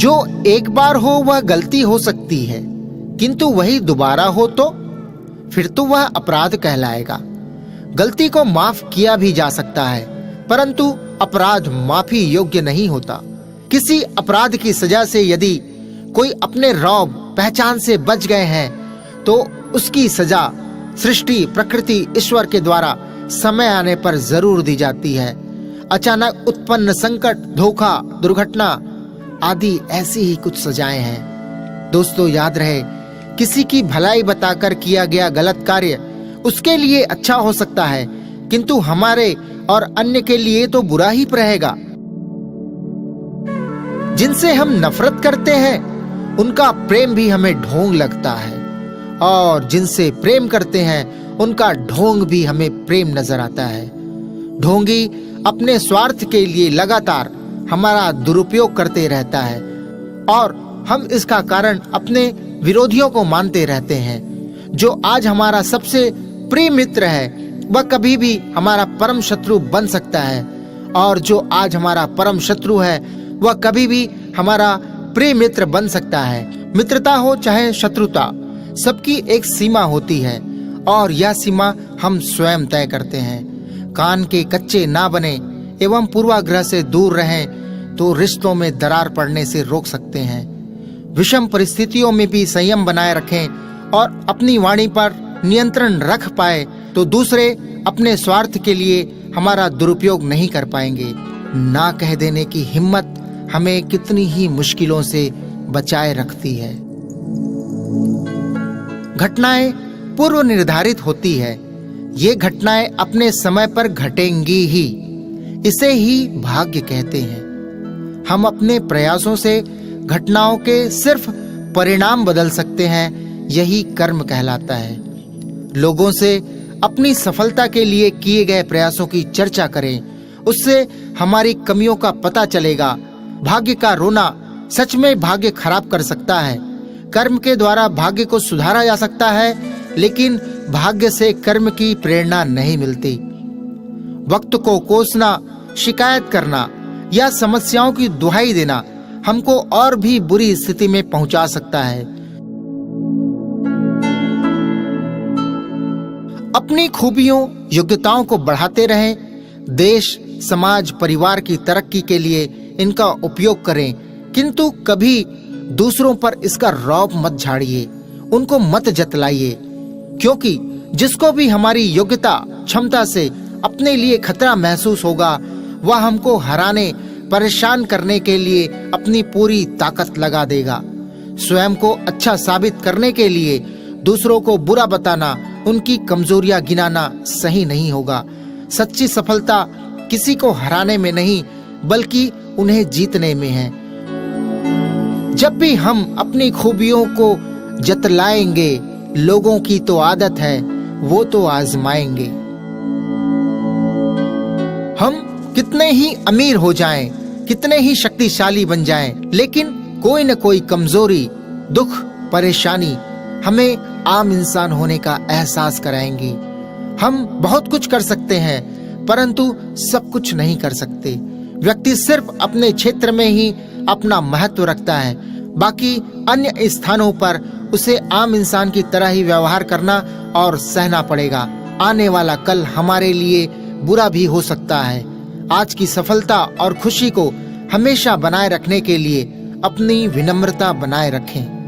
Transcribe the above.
जो एक बार हो वह गलती हो सकती है, किंतु वही दोबारा हो तो फिर तो वह अपराध कहलाएगा। गलती को माफ किया भी जा सकता है, परंतु अपराध माफी योग्य नहीं होता। किसी अपराध की सजा से यदि कोई अपने रौब पहचान से बच गए हैं तो उसकी सजा सृष्टि, प्रकृति, ईश्वर के द्वारा समय आने पर जरूर दी जाती है। अचानक उत्पन्न संकट, धोखा, दुर्घटना आदि ऐसी ही कुछ सजाएं हैं। दोस्तों, याद रहे, किसी की भलाई बताकर किया गया गलत कार्य उसके लिए अच्छा हो सकता है, किंतु हमारे और अन्य के लिए तो बुरा ही रहेगा। जिनसे हम नफरत करते हैं उनका प्रेम भी हमें ढोंग लगता है, और जिनसे प्रेम करते हैं उनका ढोंग भी हमें प्रेम नजर आता है। ढोंगी अपने स्वार्थ के लिए लगातार हमारा दुरुपयोग करते रहता है और हम इसका कारण अपने विरोधियों को मानते रहते हैं। जो आज हमारा सबसे प्रिय मित्र है वह कभी भी हमारा परम शत्रु बन सकता है, और जो आज हमारा परम शत्रु है वह कभी भी हमारा प्रिय मित्र बन सकता है। मित्रता हो चाहे शत्रुता, सबकी एक सीमा होती है और यह सीमा हम स्वयं तय करते हैं। कान के कच्चे ना बने एवं पूर्वाग्रह से दूर रहें तो रिश्तों में दरार पड़ने से रोक सकते हैं। विषम परिस्थितियों में भी संयम बनाए रखें और अपनी वाणी पर नियंत्रण रख पाए तो दूसरे अपने स्वार्थ के लिए हमारा दुरुपयोग नहीं कर पाएंगे। ना कह देने की हिम्मत हमें कितनी ही मुश्किलों से बचाए रखती है। घटनाएं पूर्व निर्धारित होती है। ये घटनाएं अपने समय पर घटेंगी ही, इसे ही भाग्य कहते हैं। हम अपने प्रयासों से घटनाओं के सिर्फ परिणाम बदल सकते हैं, यही कर्म कहलाता है। लोगों से अपनी सफलता के लिए किए गए प्रयासों की चर्चा करें, उससे हमारी कमियों का पता चलेगा। भाग्य का रोना सच में भाग्य खराब कर सकता है। कर्म के द्वारा भाग्य को सुधारा जा सकता है, लेकिन भाग्य से कर्म की प्रेरणा नहीं मिलती। वक्त को कोसना, शिकायत करना या समस्याओं की दुहाई देना हमको और भी बुरी स्थिति में पहुंचा सकता है। अपनी खूबियों, योग्यताओं को बढ़ाते रहें। देश, समाज, परिवार की तरक्की के लिए इनका उपयोग करें, किंतु कभी दूसरों पर इसका रौब मत झाड़िए, उनको मत जतलाइए, क्योंकि जिसको भी हमारी योग्यता, क्षमता से अपने लिए खतरा महसूस होगा वह हमको हराने, परेशान करने के लिए अपनी पूरी ताकत लगा देगा। स्वयं को अच्छा साबित करने के लिए दूसरों को बुरा बताना, उनकी कमजोरियां गिनाना सही नहीं होगा। सच्ची सफलता किसी को हराने में नहीं बल्कि उन्हें जीतने में है। जब भी हम अपनी खूबियों को जतलाएंगे, लोगों की तो आदत है वो तो आजमाएंगे। हम कितने ही अमीर हो जाएं, कितने ही शक्तिशाली बन जाएं, लेकिन कोई न कोई कमजोरी, दुख, परेशानी हमें आम इंसान होने का एहसास कराएंगी। हम बहुत कुछ कर सकते हैं परंतु सब कुछ नहीं कर सकते। व्यक्ति सिर्फ अपने क्षेत्र में ही अपना महत्व रखता है, बाकी अन्य स्थानों पर उसे आम इंसान की तरह ही व्यवहार करना और सहना पड़ेगा। आने वाला कल हमारे लिए बुरा भी हो सकता है। आज की सफलता और खुशी को हमेशा बनाए रखने के लिए अपनी विनम्रता बनाए रखें।